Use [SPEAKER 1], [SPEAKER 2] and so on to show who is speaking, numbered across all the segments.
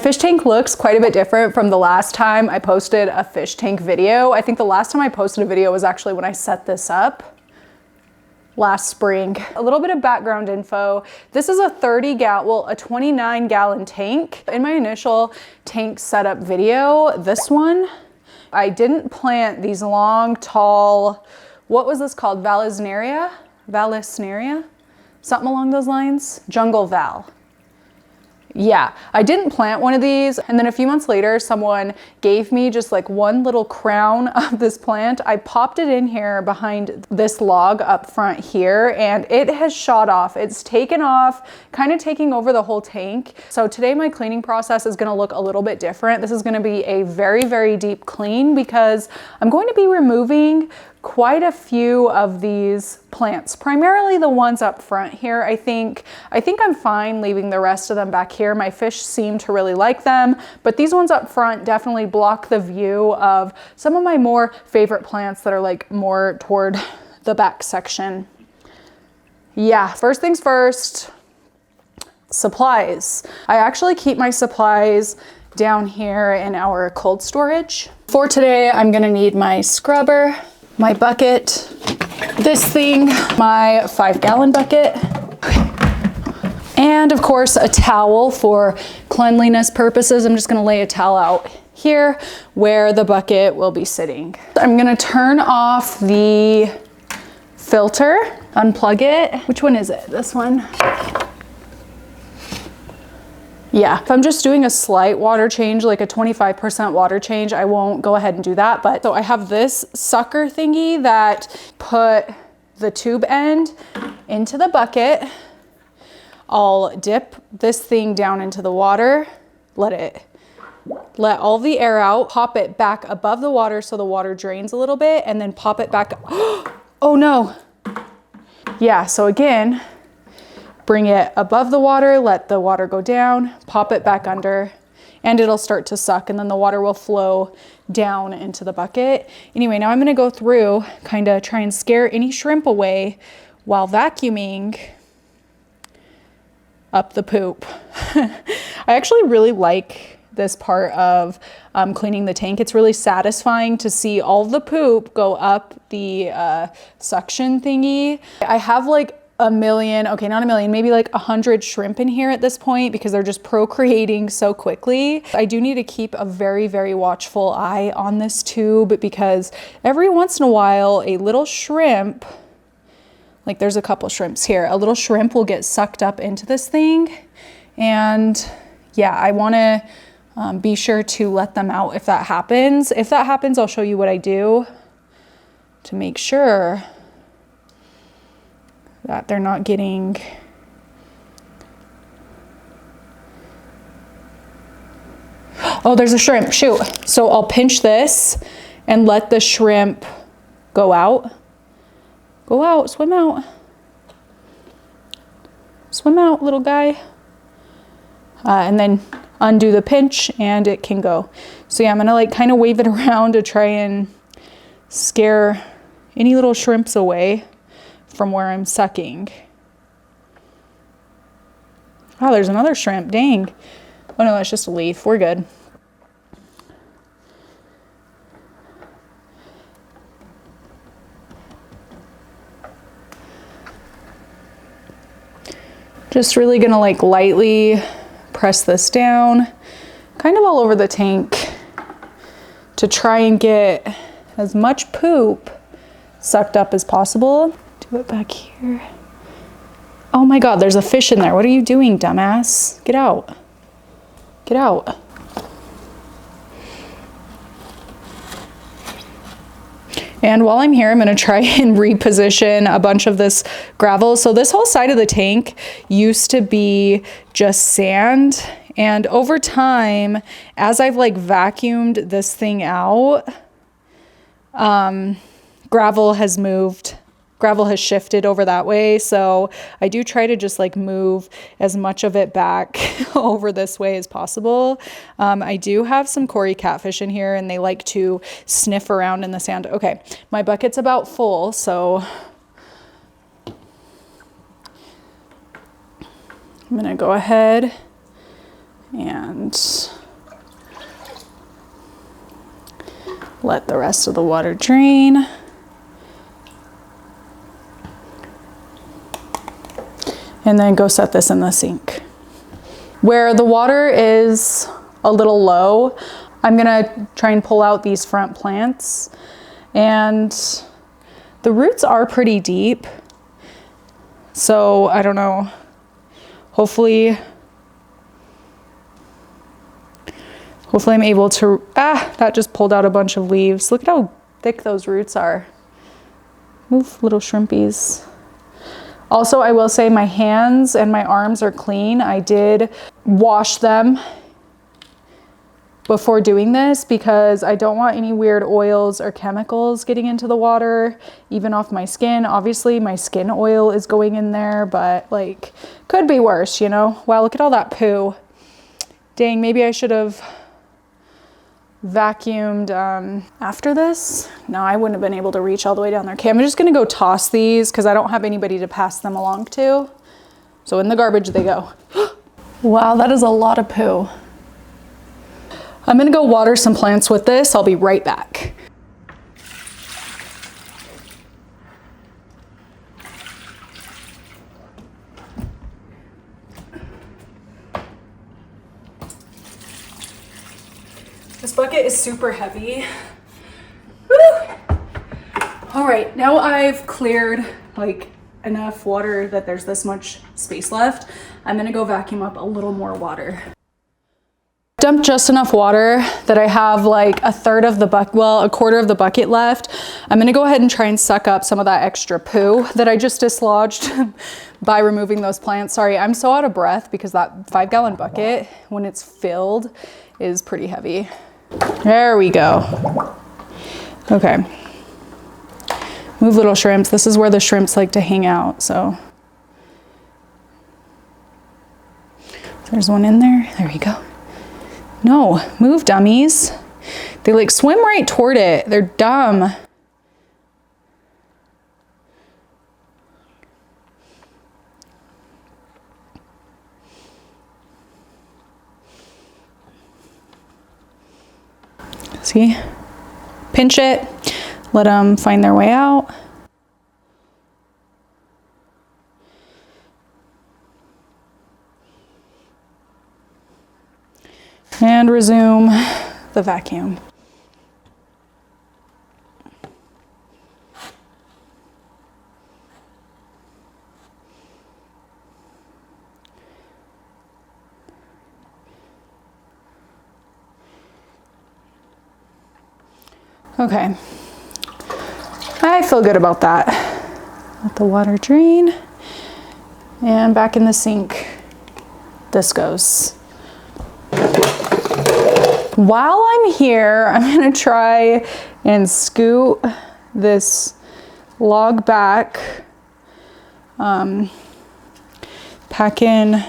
[SPEAKER 1] fish tank looks quite a bit different from the last time I posted a fish tank video. I think the last time I posted a video was actually when I set this up last spring. A little bit of background info. This is a 29 gallon tank. In my initial tank setup video, this one, I didn't plant these long, tall, what was this called? Vallisneria? Something along those lines? Jungle Val. Yeah, I didn't plant one of these. And then a few months later, someone gave me just like one little crown of this plant. I popped it in here behind this log up front here, and it has shot off. It's taken off, kind of taking over the whole tank. So today my cleaning process is gonna look a little bit different. This is gonna be a very, very deep clean because I'm going to be removing quite a few of these plants, primarily the ones up front here. I think I'm fine leaving the rest of them back here. My fish seem to really like them, but these ones up front definitely block the view of some of my more favorite plants that are like more toward the back section. Yeah, first things first, supplies. I actually keep my supplies down here in our cold storage. For today, I'm gonna need my scrubber, my bucket, this thing, my 5-gallon bucket, and of course a towel for cleanliness purposes. I'm just gonna lay a towel out here where the bucket will be sitting. I'm gonna turn off the filter, unplug it. Which one is it? This one? Yeah, if I'm just doing a slight water change, like a 25% water change, I won't go ahead and do that. But so I have this sucker thingy that put the tube end into the bucket. I'll dip this thing down into the water, let all the air out, pop it back above the water so the water drains a little bit, and then pop it back. Oh no. Yeah, so again, bring it above the water, let the water go down, pop it back under, and it'll start to suck, and then the water will flow down into the bucket. Anyway, now I'm gonna go through, kind of try and scare any shrimp away while vacuuming up the poop. I actually really like this part of cleaning the tank. It's really satisfying to see all the poop go up the suction thingy. I have like a million, okay, not a million, maybe like 100 shrimp in here at this point because they're just procreating so quickly. I do need to keep a very, very watchful eye on this tube because every once in a while, a little shrimp, like there's a couple shrimps here, a little shrimp will get sucked up into this thing. And yeah, I wanna be sure to let them out if that happens. If that happens, I'll show you what I do to make sure that they're not getting oh, there's a shrimp, shoot. So I'll pinch this and let the shrimp go out. Go out, swim out. Swim out, little guy. And then undo the pinch and it can go. So yeah, I'm gonna like kind of wave it around to try and scare any little shrimps away from where I'm sucking. Oh, there's another shrimp, dang. Oh no, that's just a leaf, we're good. Just really gonna like lightly press this down, kind of all over the tank to try and get as much poop sucked up as possible. Do it back here. Oh my God, there's a fish in there. What are you doing, dumbass? Get out. Get out. And while I'm here, I'm gonna try and reposition a bunch of this gravel. So this whole side of the tank used to be just sand. And over time, as I've like vacuumed this thing out, gravel has moved. Gravel has shifted over that way. So I do try to just like move as much of it back over this way as possible. I do have some Cory catfish in here and they like to sniff around in the sand. Okay, my bucket's about full, so I'm gonna go ahead and let the rest of the water drain. And then go set this in the sink. Where the water is a little low, I'm gonna try and pull out these front plants, and the roots are pretty deep. So I don't know, hopefully I'm able to, that just pulled out a bunch of leaves. Look at how thick those roots are. Move, little shrimpies. Also, I will say my hands and my arms are clean. I did wash them before doing this because I don't want any weird oils or chemicals getting into the water, even off my skin. Obviously, my skin oil is going in there, but like, could be worse, you know? Wow, look at all that poo. Dang, maybe I should have vacuumed after this. No, I wouldn't have been able to reach all the way down there. Okay, I'm just gonna go toss these because I don't have anybody to pass them along to. So in the garbage they go. Wow, that is a lot of poo. I'm gonna go water some plants with this. I'll be right back. This bucket is super heavy. Woo! All right, now I've cleared like enough water that there's this much space left. I'm gonna go vacuum up a little more water. Dumped just enough water that I have like a quarter of the bucket left. I'm gonna go ahead and try and suck up some of that extra poo that I just dislodged by removing those plants. Sorry, I'm so out of breath because that 5-gallon bucket, when it's filled, is pretty heavy. There we go. Okay. Move, little shrimps. This is where the shrimps like to hang out, so. There's one in there. There you go. No, move, dummies. They like swim right toward it. They're dumb. See? Pinch it, let them find their way out. And resume the vacuum. Okay, I feel good about that. Let the water drain, and back in the sink this goes. While I'm here, I'm gonna try and scoot this log back, pack in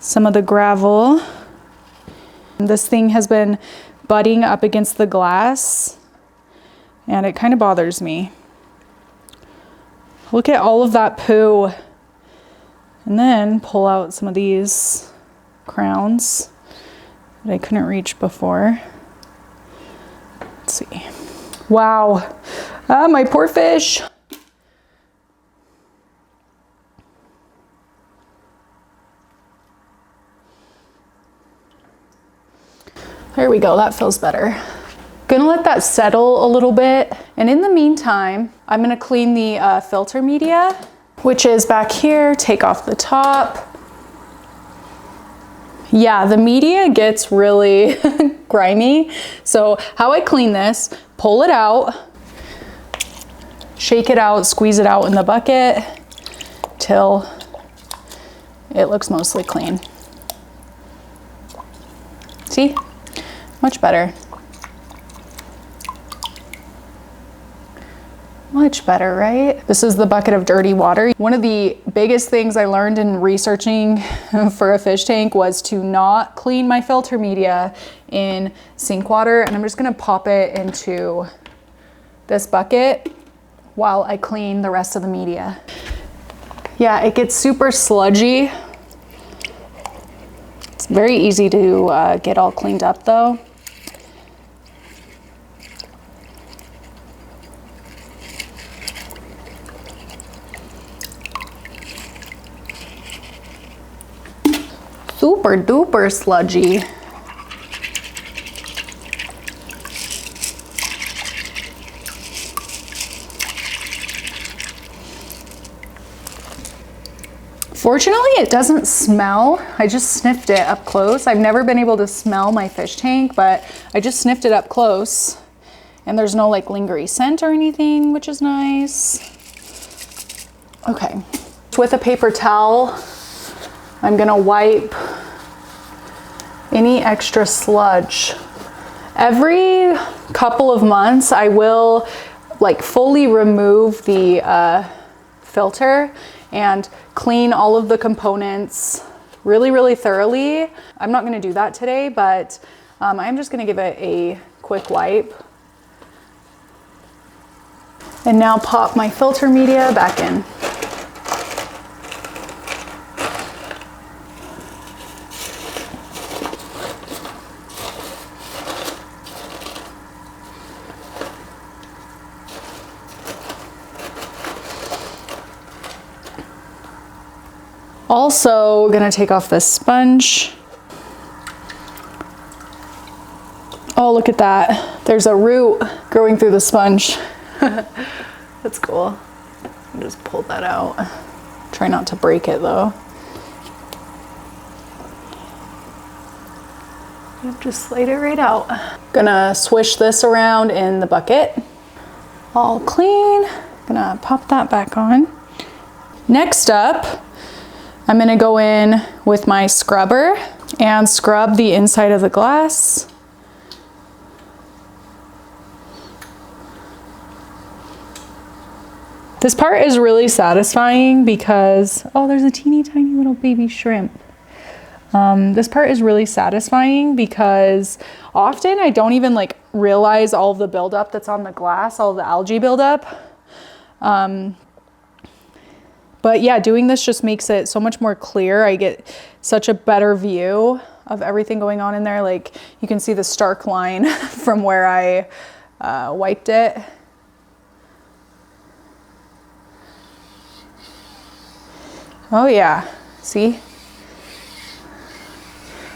[SPEAKER 1] some of the gravel. This thing has been butting up against the glass and it kind of bothers me. Look at all of that poo. And then pull out some of these crowns that I couldn't reach before. Let's see. Wow. My poor fish. There we go, that feels better. Gonna let that settle a little bit. And in the meantime, I'm gonna clean the filter media, which is back here. Take off the top. Yeah, the media gets really grimy. So how I clean this, pull it out, shake it out, squeeze it out in the bucket till it looks mostly clean. See? Much better. Much better, right? This is the bucket of dirty water. One of the biggest things I learned in researching for a fish tank was to not clean my filter media in sink water. And I'm just gonna pop it into this bucket while I clean the rest of the media. Yeah, it gets super sludgy. It's Very easy to get all cleaned up though. Super duper sludgy. Fortunately, it doesn't smell. I just sniffed it up close. I've never been able to smell my fish tank, but I just sniffed it up close. And there's no like lingerie scent or anything, which is nice. Okay, with a paper towel, I'm gonna wipe any extra sludge. Every couple of months, I will like fully remove the filter and clean all of the components really, really thoroughly. I'm not gonna do that today, but I'm just gonna give it a quick wipe. And now pop my filter media back in. Also gonna take off this sponge. Oh, look at that. There's a root growing through the sponge. That's cool. Just pull that out. Try not to break it though. Just slide it right out. Gonna swish this around in the bucket. All clean. Gonna pop that back on. Next up, I'm gonna go in with my scrubber and scrub the inside of the glass. This part is really satisfying because, oh, there's a teeny tiny little baby shrimp. This part is really satisfying because often I don't even like realize all of the buildup that's on the glass, all of the algae buildup. But yeah, doing this just makes it so much more clear. I get such a better view of everything going on in there. Like you can see the stark line from where I wiped it. Oh yeah, see?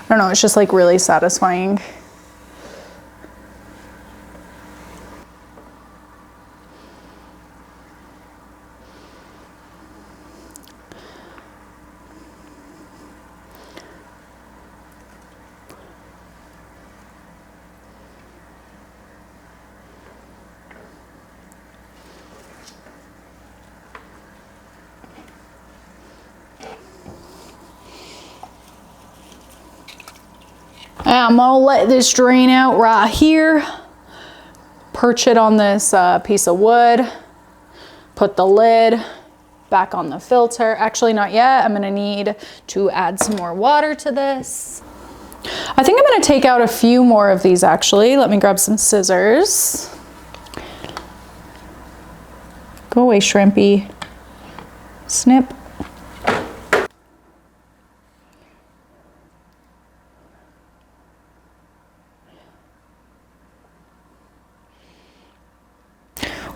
[SPEAKER 1] I don't know, it's just like really satisfying. I'm gonna let this drain out right here. Perch it on this piece of wood. Put the lid back on the filter. Actually, not yet. I'm gonna need to add some more water to this. I think I'm gonna take out a few more of these actually. Let me grab some scissors. Go away, shrimpy. Snip.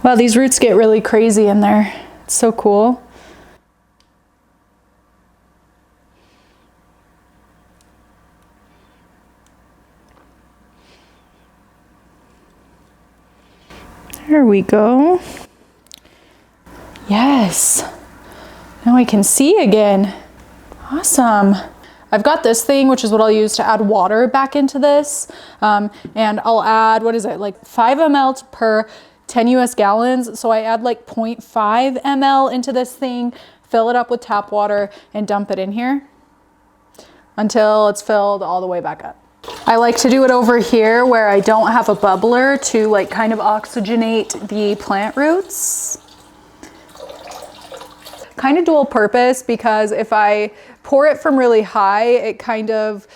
[SPEAKER 1] Wow, these roots get really crazy in there. It's so cool. There we go. Yes. Now I can see again. Awesome. I've got this thing, which is what I'll use to add water back into this. And I'll add, what is it, like 5 ml per 10 US gallons. So I add like 0.5 ml into this thing, fill it up with tap water and dump it in here until it's filled all the way back up. I like to do it over here where I don't have a bubbler to like kind of oxygenate the plant roots. Kind of dual purpose because if I pour it from really high, it kind of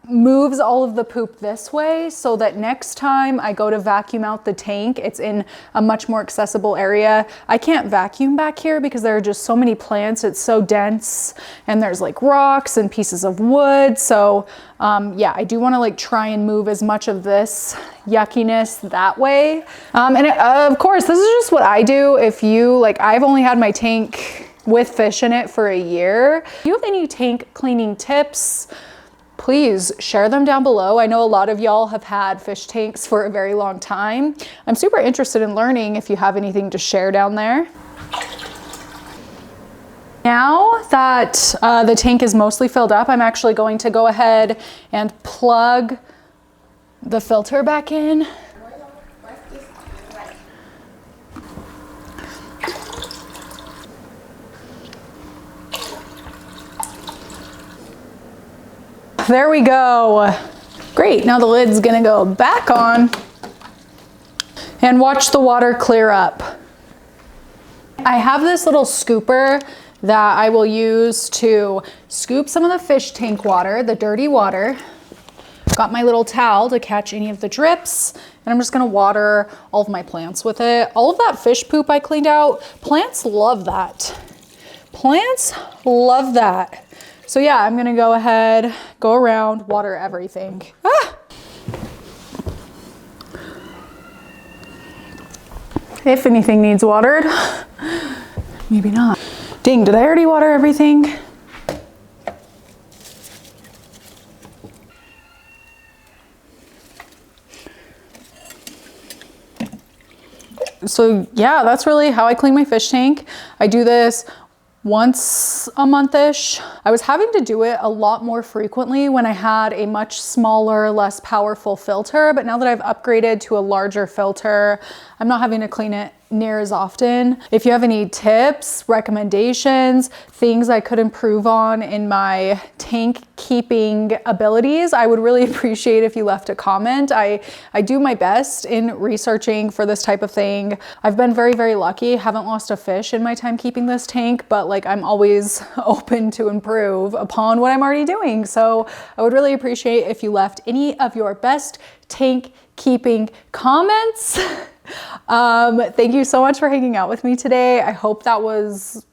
[SPEAKER 1] moves all of the poop this way so that next time I go to vacuum out the tank, it's in a much more accessible area. I can't vacuum back here because there are just so many plants. It's so dense and there's like rocks and pieces of wood. So yeah, I do want to like try and move as much of this yuckiness that way. Of course, this is just what I do. If you like, I've only had my tank with fish in it for a year. If you have any tank cleaning tips, please share them down below. I know a lot of y'all have had fish tanks for a very long time. I'm super interested in learning if you have anything to share down there. Now that the tank is mostly filled up, I'm actually going to go ahead and plug the filter back in. There we go. Great, now the lid's gonna go back on and watch the water clear up. I have this little scooper that I will use to scoop some of the fish tank water, the dirty water. Got my little towel to catch any of the drips, and I'm just gonna water all of my plants with it. All of that fish poop I cleaned out, plants love that. Plants love that. So yeah, I'm gonna go ahead, go around, water everything. Ah! If anything needs watered, maybe not. Dang, did I already water everything? So yeah, that's really how I clean my fish tank. I do this once a month-ish. I was having to do it a lot more frequently when I had a much smaller, less powerful filter, but now that I've upgraded to a larger filter, I'm not having to clean it near as often. If you have any tips, recommendations, things I could improve on in my tank keeping abilities, I would really appreciate if you left a comment. I do my best in researching for this type of thing. I've been very, very lucky. Haven't lost a fish in my time keeping this tank, but like I'm always open to improve upon what I'm already doing. So I would really appreciate if you left any of your best tank keeping comments. Thank you so much for hanging out with me today. I hope that was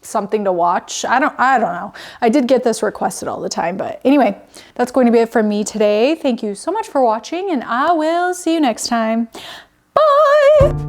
[SPEAKER 1] something to watch. I don't know. I did get this requested all the time, but anyway, that's going to be it from me today. Thank you so much for watching, and I will see you next time. Bye.